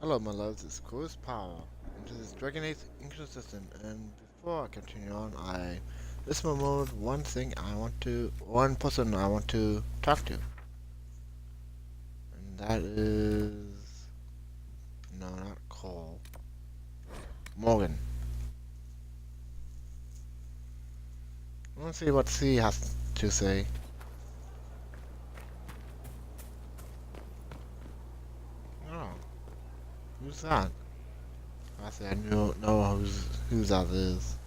Hello, my loves. It's Chris Power into this Dragon Age Inquisition, and before I continue on, this mode, one person I want to talk to, and that is, no, not Cole, Morgan. I want to see what C has to say. Oh, who's that? I say I don't know whose that is.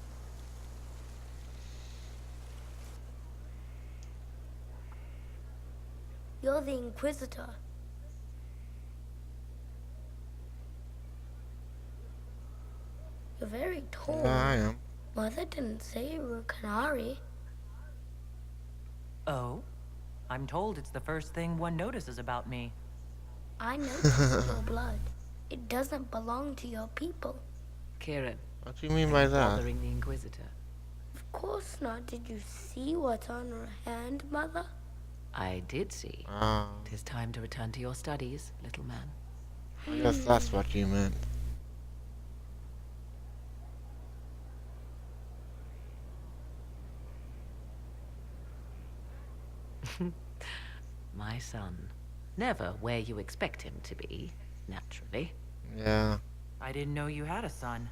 You're the Inquisitor. You're very Yeah, I tall. am. Mother didn't say you were a Canary. Oh? I'm told it's the first thing one notices about me. I noticed your blood. It doesn't belong to your people. Kieran, What do you mean are by you that? bothering the Inquisitor? Of course not. Did you see what's on her hand, Mother? I did see. Ah, 'Tis time to return to your studies, little man. I guess that's what you meant. My son. Never where you expect him to be, naturally. Yeah, I didn't know you had a son.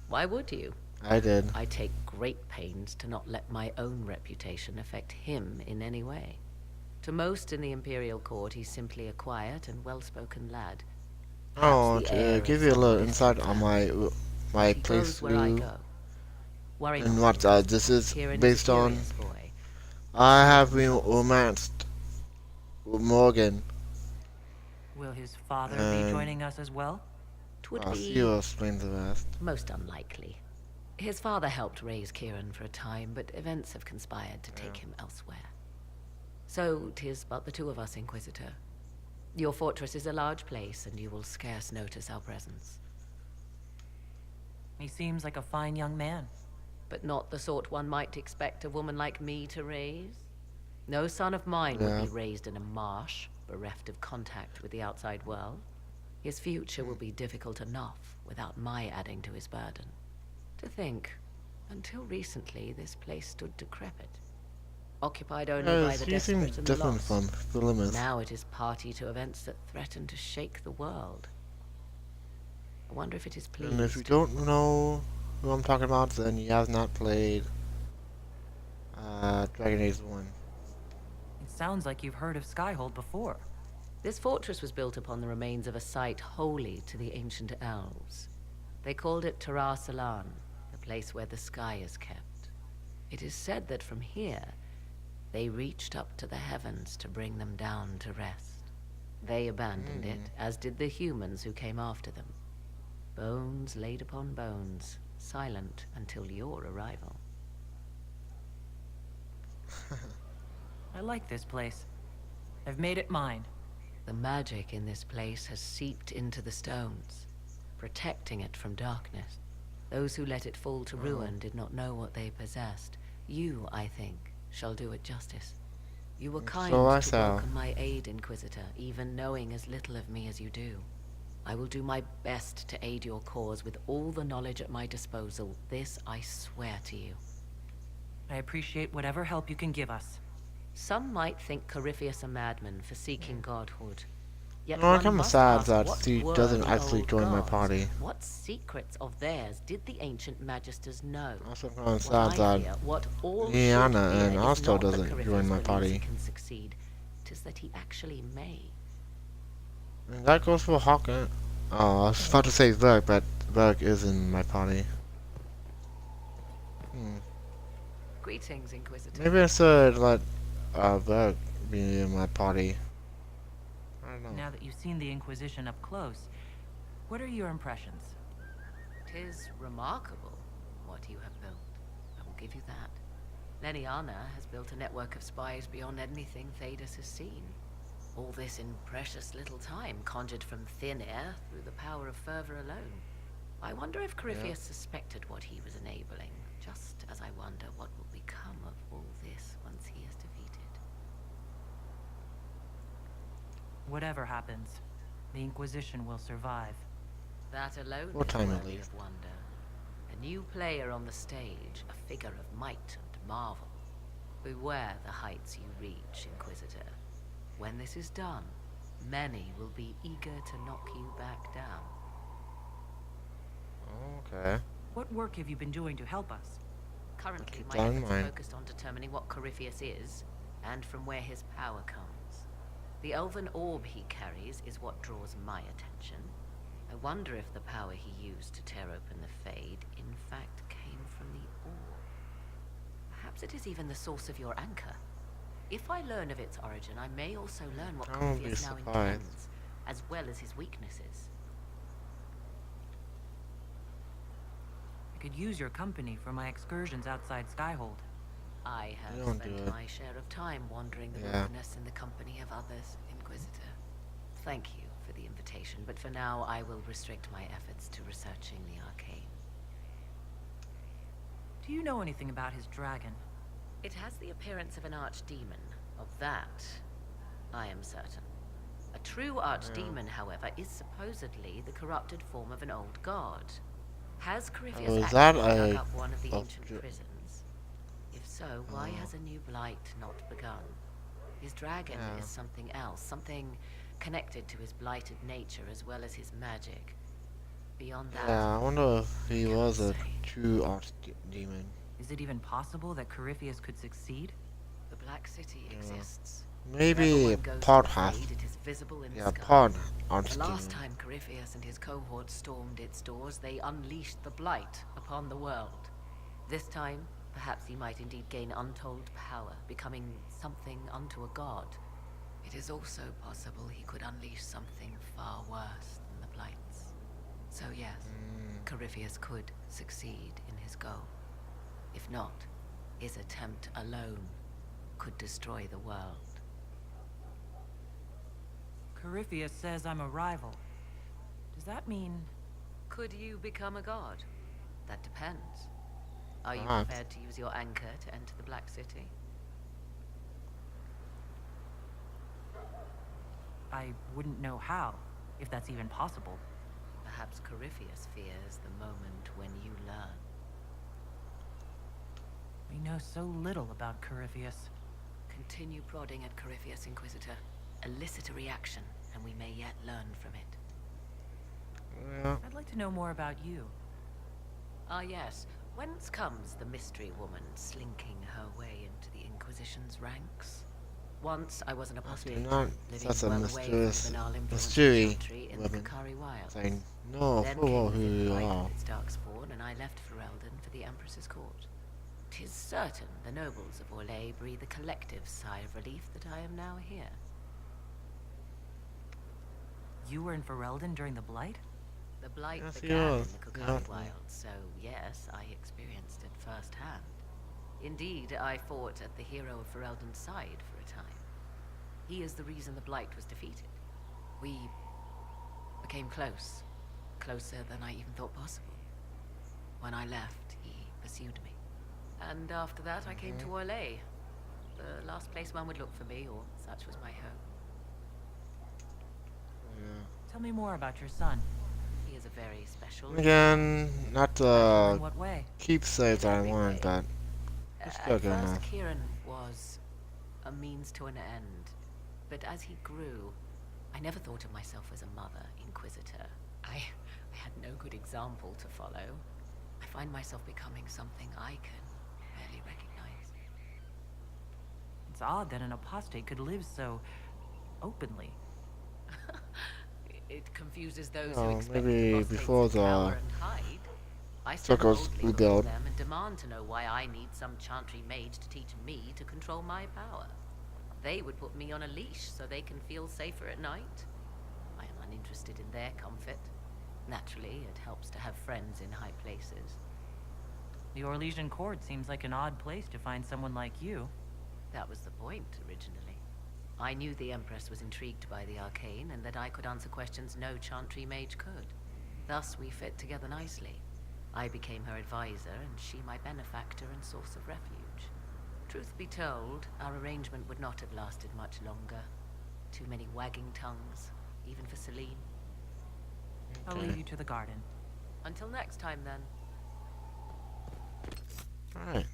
Why would you? I did. I take great pains to not let my own reputation affect him in any way. To most in the Imperial Court, he's simply a quiet and well-spoken lad. Perhaps Oh, the to heir of give you a some little insight distant on family. my But he goes where I playthrough go. Worry and not. what this is Kieran is a based on, curious boy. I He have often been troubles me. romanced with Morgan, Will his father be and joining us as well? 'Twould she will be explain the rest. most unlikely. His father helped raise Kieran for a time, but events have conspired to take him elsewhere. So 'tis but the two of us, Inquisitor. Your fortress is a large place, and you will scarce notice our presence. He seems like a fine young man. But not the sort one might expect a woman like me to raise. No son of mine would Yeah. be raised in a marsh, bereft of contact with the outside world. His future will be difficult enough without my adding to his burden. To think, until recently this place stood decrepit, occupied only by the You seem desperate and the different lost. from Philemus. Now it is party to events that threaten to shake the world. I wonder if it is And if you pleased. don't know who I'm talking about, then you have not played Dragon Age 1. It sounds like you've heard of Skyhold before. This fortress was built upon the remains of a site holy to the ancient elves. They called it Tara Salan, the place where the sky is kept. It is said that from here, they reached up to the heavens to bring them down to rest. They abandoned it, as did the humans who came after them. Bones laid upon bones, silent until your arrival. I like this place. I've made it mine. The magic in this place has seeped into the stones, protecting it from darkness. Those who let it fall to ruin did not know what they possessed. You, I think, shall do it justice. You were kind So I to shall. welcome my aid, Inquisitor, even knowing as little of me as you do. I will do my best to aid your cause with all the knowledge at my disposal. This I swear to you. I appreciate whatever help you can give us. Some might think Corypheus a madman for seeking godhood. Yet No, I'm one kind of must sad ask, that what she were doesn't the actually old join my gods? party. What secrets of theirs did the ancient magisters know? Also, I'm kind of What sad I that fear, what all should Liana fear, and is Asto not that doesn't join Corypheus my believes he party. can succeed. 'Tis that he actually may. And that goes for Hawkeye. Oh, I was about to say Zerg, but Zerg is in my party. Hmm. Greetings, Inquisitor. Maybe I should let Zerg be in my party. I don't know. Now that you've seen the Inquisition up close, what are your impressions? 'Tis remarkable what you have built. I will give you that. Leniana has built a network of spies beyond anything Thedas has seen. All this in precious little time, conjured from thin air through the power of fervor alone. I wonder if Corypheus suspected what he was enabling, just as I wonder what will become of all this once he is defeated. Whatever happens, the Inquisition will survive. That alone What is time to worthy leave? of wonder. A new player on the stage, a figure of might and marvel. Beware the heights you reach, Inquisitor. When this is done, many will be eager to knock you back down. Okay. What work have you been doing to help us? Currently, keep my that in efforts are mind. focused on determining what Corypheus is, and from where his power comes. The elven orb he carries is what draws my attention. I wonder if the power he used to tear open the Fade, in fact, came from the orb. Perhaps it is even the source of your anchor. If I learn of its origin, I may also learn what I won't be Corypheus now surprised. intends, as well as his weaknesses. I could use your company for my excursions outside Skyhold. I have Don't do spent it. my share of time wandering the Yeah. wilderness in the company of others, Inquisitor. Thank you for the invitation, but for now I will restrict my efforts to researching the arcane. Do you know anything about his dragon? It has the appearance of an archdemon. Of that, I am certain. A true archdemon, however, is supposedly the corrupted form of an old god. Has Corypheus Oh, is that actually dug a- up one of the of ancient Dra- prisons? If so, why Oh. has a new blight not begun? His dragon Yeah. is something else, something connected to his blighted nature as well as his magic. Beyond that, Yeah, I wonder if he can't was a say. true archdemon. Is it even possible that Corypheus could succeed? The Black City Yeah. exists. Maybe Whenever one goes to part the half. Fade, it is visible in Yeah, the sky. part The last archdemon. time Corypheus and his cohort stormed its doors, they unleashed the Blight upon the world. This time, perhaps he might indeed gain untold power, becoming something unto a god. It is also possible he could unleash something far worse than the Blights. So yes, Corypheus could succeed in his goal. If not, his attempt alone could destroy the world. Corypheus says I'm a rival. Does that mean... Could you become a god? That depends. Are you Perhaps. prepared to use your anchor to enter the Black City? I wouldn't know how, if that's even possible. Perhaps Corypheus fears the moment when you learn. We know so little about Corypheus. Continue prodding at Corypheus, Inquisitor. Elicit a reaction, and we may yet learn from it. Yeah. I'd like to know more about you. Ah yes, whence comes the mystery woman slinking her way into the Inquisition's ranks? Once I was an Actually, apostate, not living such a well away from the mysterious banal influence of mystery Chantry in the woman. Kakari Wilds. I know Then full well came who the you Blight are. with its darkspawn, and I left Ferelden for the Empress's court. 'Tis certain the nobles of Orlais breathe a collective sigh of relief that I am now here. You were in Ferelden during the Blight? The Blight Yes, he began was. in the Yeah. Kakari Wilds, so yes, I experienced it firsthand. Indeed, I fought at the hero of Ferelden's side for a time. He is the reason the Blight was defeated. We became close. Closer than I even thought possible. When I left, he pursued me. And after that, I came to Orlais. The last place one would look for me, or such was my hope. Tell me more about your son. He is a very special... Again, not Special in the what way? keepsake In I every want, way. but it's At still good first, enough. Kieran was a means to an end. But as he grew, I never thought of myself as a mother inquisitor. I had no good example to follow. I find myself becoming something I can barely recognize. It's odd that an apostate could live so... openly. It confuses those Oh, who expect maybe apostates before to cower the and hide. I stand circles boldly before rebelled. them and demand to know why I need some chantry mage to teach me to control my power. They would put me on a leash so they can feel safer at night. I am uninterested in their comfort. Naturally, it helps to have friends in high places. The Orlesian court seems like an odd place to find someone like you. That was the point, originally. I knew the Empress was intrigued by the arcane, and that I could answer questions no chantry mage could. Thus, we fit together nicely. I became her advisor, and she my benefactor and source of refuge. Truth be told, our arrangement would not have lasted much longer. Too many wagging tongues, even for Celine. I'll Okay. leave you to the garden. Until next time, then. Alright.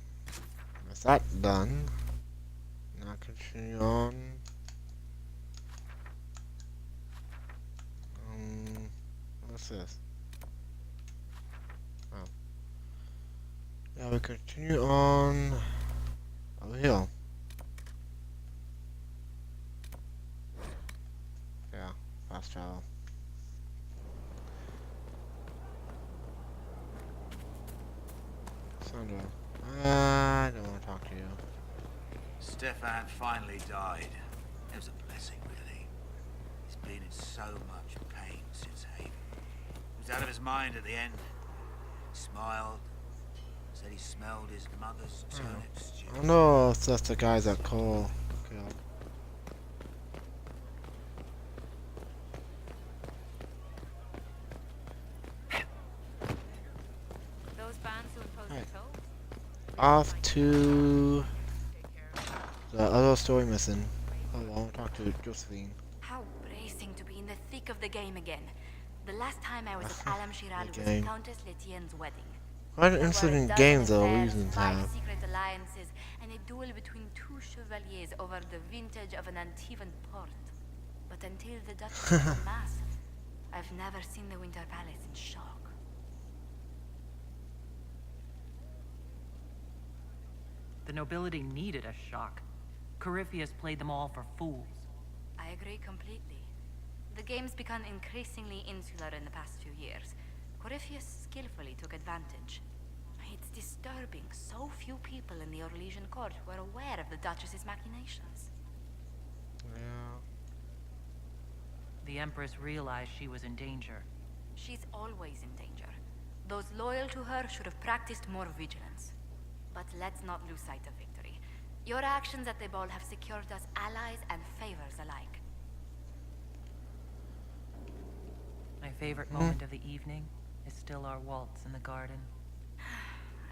With that done, now continue on. What's this? Oh. Yeah, we continue on over here. Yeah, fast travel. Sandra, I don't want to talk to you. Stefan finally died. It was a blessing, really. He's been in so much pain since Haven. He was out of his mind at the end. Smiled. Said he smelled his mother's turnip stew. I don't know if that's the guys that Cole killed. Those bands who impose Right. the tolls? Off to the other story missing. Oh, I want to talk to Josephine. How bracing to be in the thick of the game again. The last time I was at Alam Shiral The was game. Countess Letienne's wedding. Quite There were interested a in dozen games though, affairs, reasons 5 have. secret alliances, and a duel between 2 chevaliers over the vintage of an Antivan port. But until the Duchess of Mass, I've never seen the Winter Palace in shock. The nobility needed a shock. Corypheus played them all for fools. I agree completely. The game's become increasingly insular in the past few years. Corypheus skillfully took advantage. It's disturbing so few people in the Orlesian court were aware of the Duchess's machinations. Yeah. The Empress realized she was in danger. She's always in danger. Those loyal to her should have practiced more vigilance. But let's not lose sight of victory. Your actions at the ball have secured us allies and favors alike. My favorite moment of the evening is still our waltz in the garden.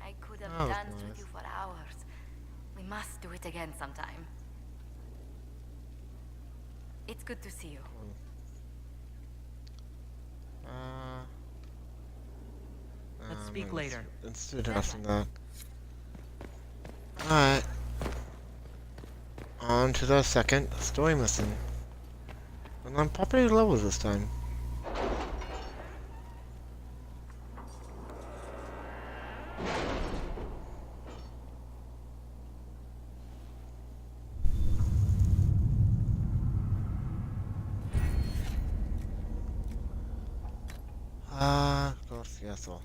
I could have Oh, danced with nice. you for hours. We must do it again sometime. It's good to see you. Let's I'm speak not later. interested in that. Alright. On to the second story mission. And on popular levels this time. Of course, yes, well.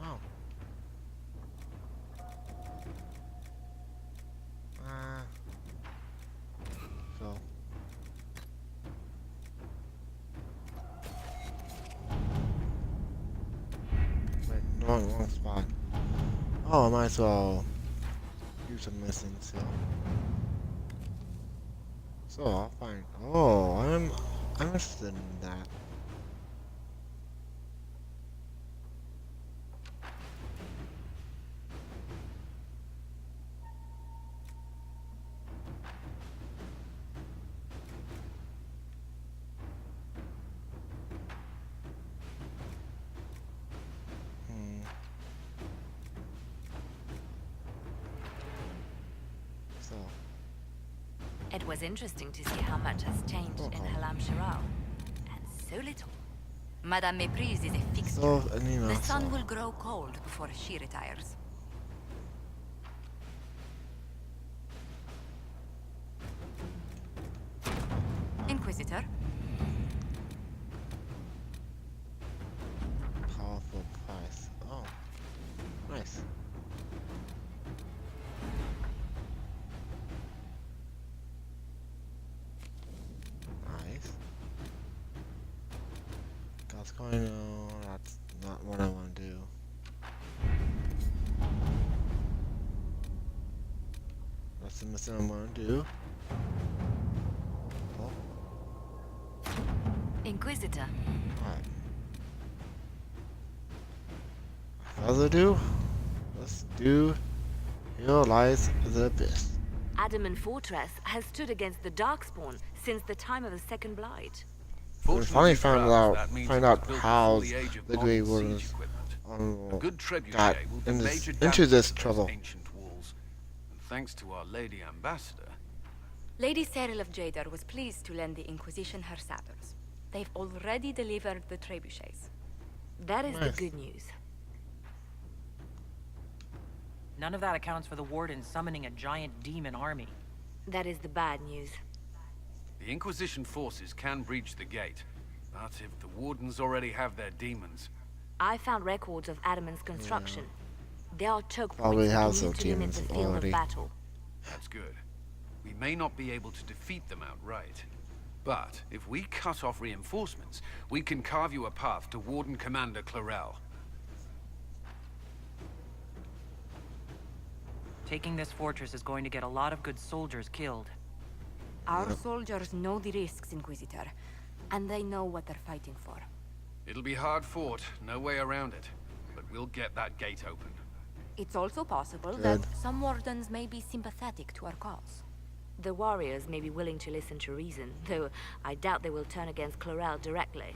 Oh. So. Wait, no, wrong spot. Oh, I might as well do some missing, so. So, I'll find. Oh, I'm interested in that. So, It was interesting to see how much has changed in Halam Shiral. And so little. Madame Méprise is a fixture. so Anima, The sun so. will grow cold before she retires. Inquisitor, Powerful price. Oh, nice. Nice. God's going on. That's not what I want to do. That's the mission I'm going to do. Oh, Inquisitor. alright. Further ado, let's do Here lies the abyss. Adamant Fortress has stood against the Darkspawn since the time of the Second Blight. We finally found for us, out that means find it was out built how before the age of the modern Grey siege Wardens equipment. A good got trebuchet will do major into damage this to those trouble. ancient walls. And thanks to our Lady Ambassador, Lady Cyril of Jadar was pleased to lend the Inquisition her sabers. They've already delivered the trebuchets. That is Nice. the good news. None of that accounts for the Warden summoning a giant demon army. That is the bad news. the Inquisition forces can breach the gate. But if the Wardens already have their demons, I found records of Adamant's construction. There are choke Probably points that has lead those to them in demons the field already. of battle. that's good. We may not be able to defeat them outright. But if we cut off reinforcements, we can carve you a path to Warden Commander Clarel. Taking this fortress is going to get a lot of good soldiers killed. Our soldiers know the risks, Inquisitor, and they know what they're fighting for. It'll be hard fought, no way around it. But we'll get that gate open. It's also possible Good. that some wardens may be sympathetic to our cause. The warriors may be willing to listen to reason, though I doubt they will turn against Clarel directly.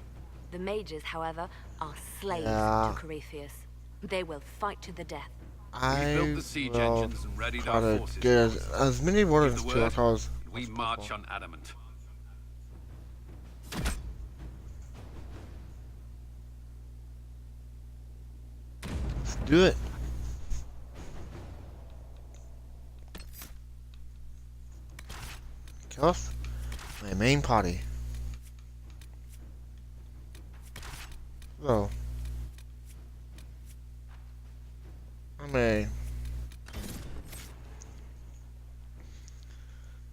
The mages, however, are slaves Yeah. to Corypheus. They will fight to the death. I built the siege will engines and readied try our to forces. get as many Give wardens the to our word, cause. and we march on Adamant. Let's do it. Kill off my main party. So, I'm a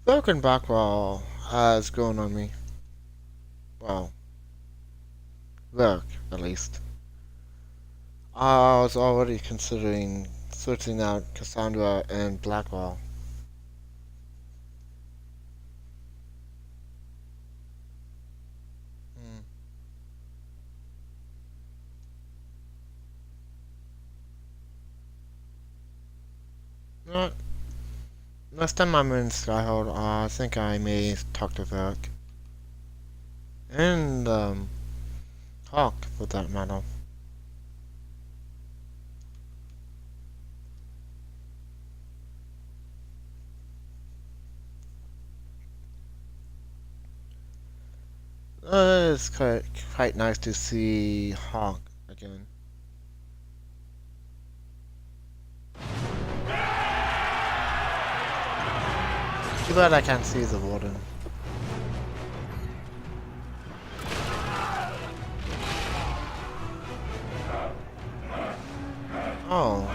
broken back wall has grown on me. Well, work at least. I was already considering switching out Cassandra and Blackwall. Not next time I'm in Skyhold, I think I may talk to Varric. And, Hawk, for that matter. It's quite nice to see Hawk again. Too bad I can't see the warden. Oh.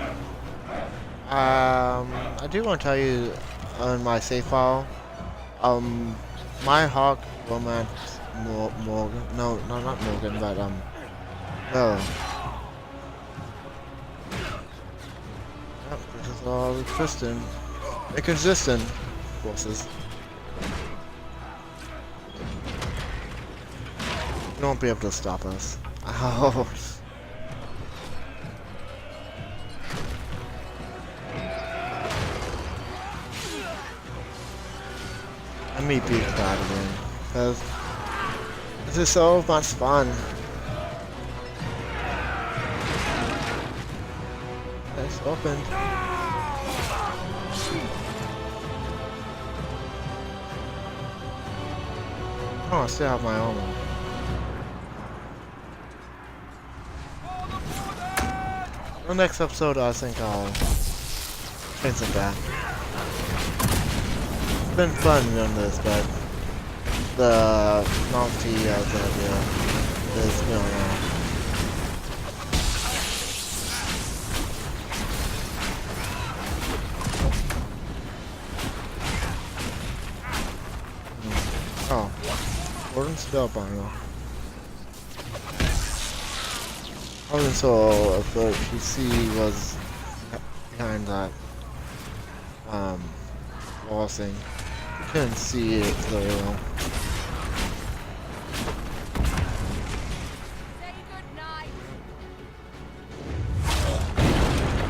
I do want to tell you on my save file, my Hawk romance Morgan, no, not Morgan, but, no. Yep, this is all inconsistent forces. You won't be able to stop us. Oh. Let me beat that again, because this is so much fun. It's open. Oh, I still have my own. The next episode, I think I'll change it back. It's been fun doing this, but the novelty of the idea is going on. Oh, Warden Spellbinder. I wasn't so afraid PC was behind that wall thing. I couldn't see it very well.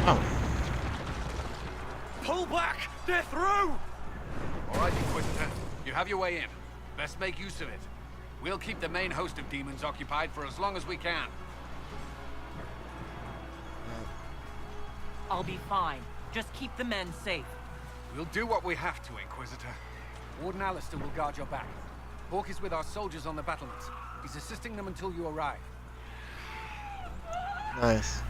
Oh. Fall back! They're through! All right, Inquisitor. You have your way in. Best make use of it. We'll keep the main host of demons occupied for as long as we can. I'll be fine. Just keep the men safe. We'll do what we have to, Inquisitor. Warden Alistair will guard your back. Hawk is with our soldiers on the battlements. He's assisting them until you arrive. Nice.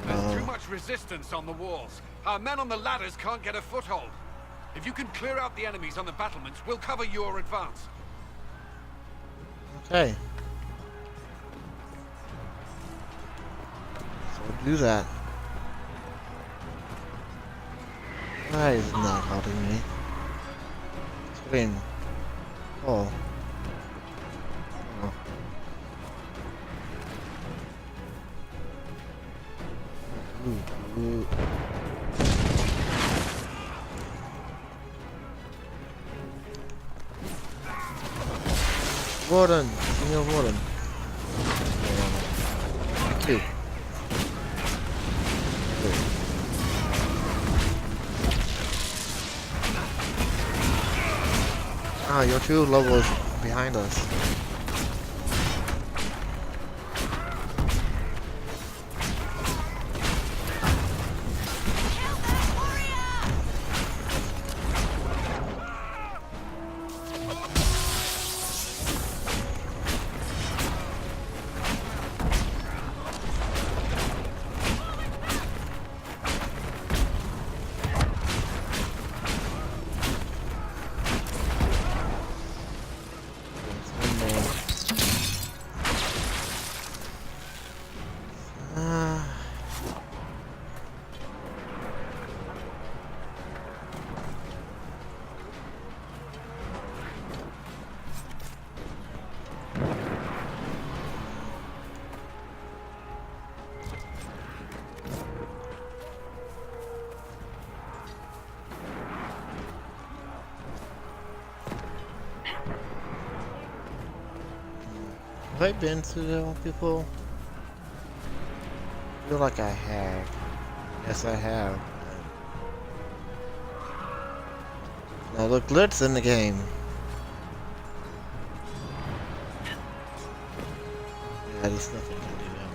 There's too much resistance on the walls. Our men on the ladders can't get a foothold. If you can clear out the enemies on the battlements, we'll cover your advance. Okay. So we'll do that. Why is it not helping me? Screen. Oh. Oh. Ooh. Warden! Senior Warden. Thank you. Ah, your two levels behind us. Have I been to them before? I feel like I have. Yes, I have. Now look, glitch in the game. Yeah, there's nothing I can do now.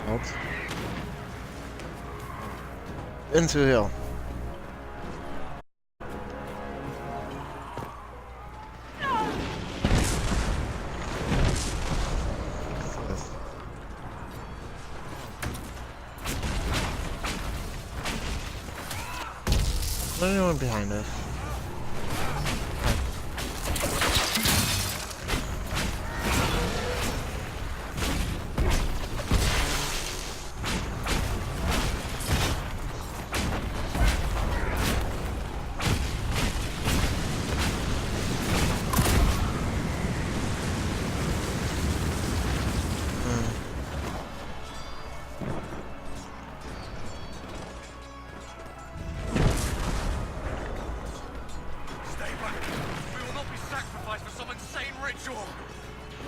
Out. Into hill. Is there anyone behind us?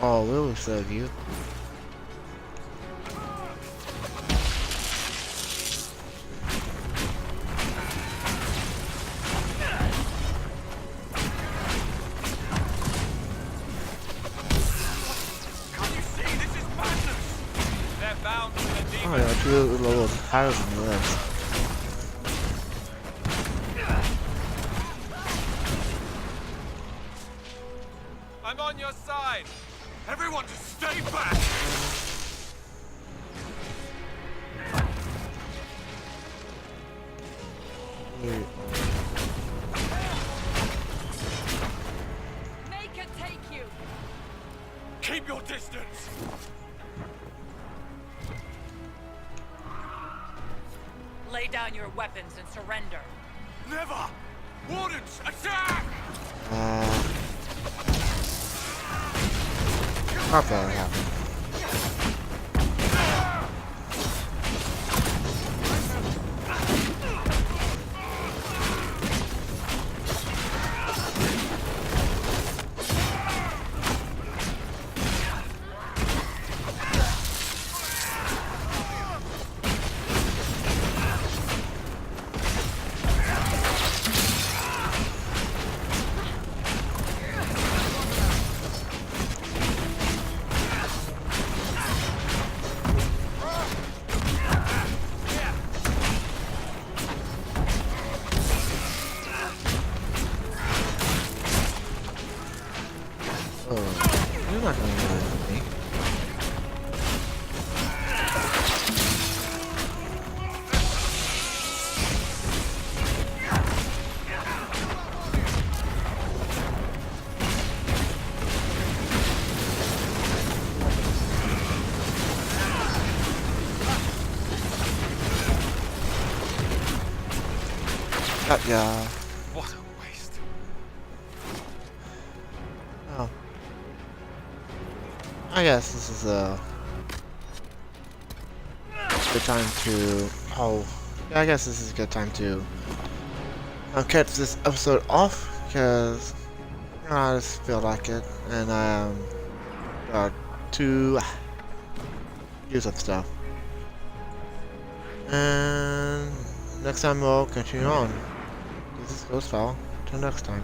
Oh, we will serve you. Oh yeah, two levels higher than the rest. I'm on your side! Everyone just stay back! Wait. Make it take you! Keep your distance! Lay down your weapons and surrender. Never! Wardens, attack! Not that happened. Yeah. What a waste. Oh. I guess this is a good time to. Oh. Yeah, I guess this is a good time to catch this episode off because I just feel like it, and I got to do some stuff. And next time we'll continue on. This is Ghost File. Till next time.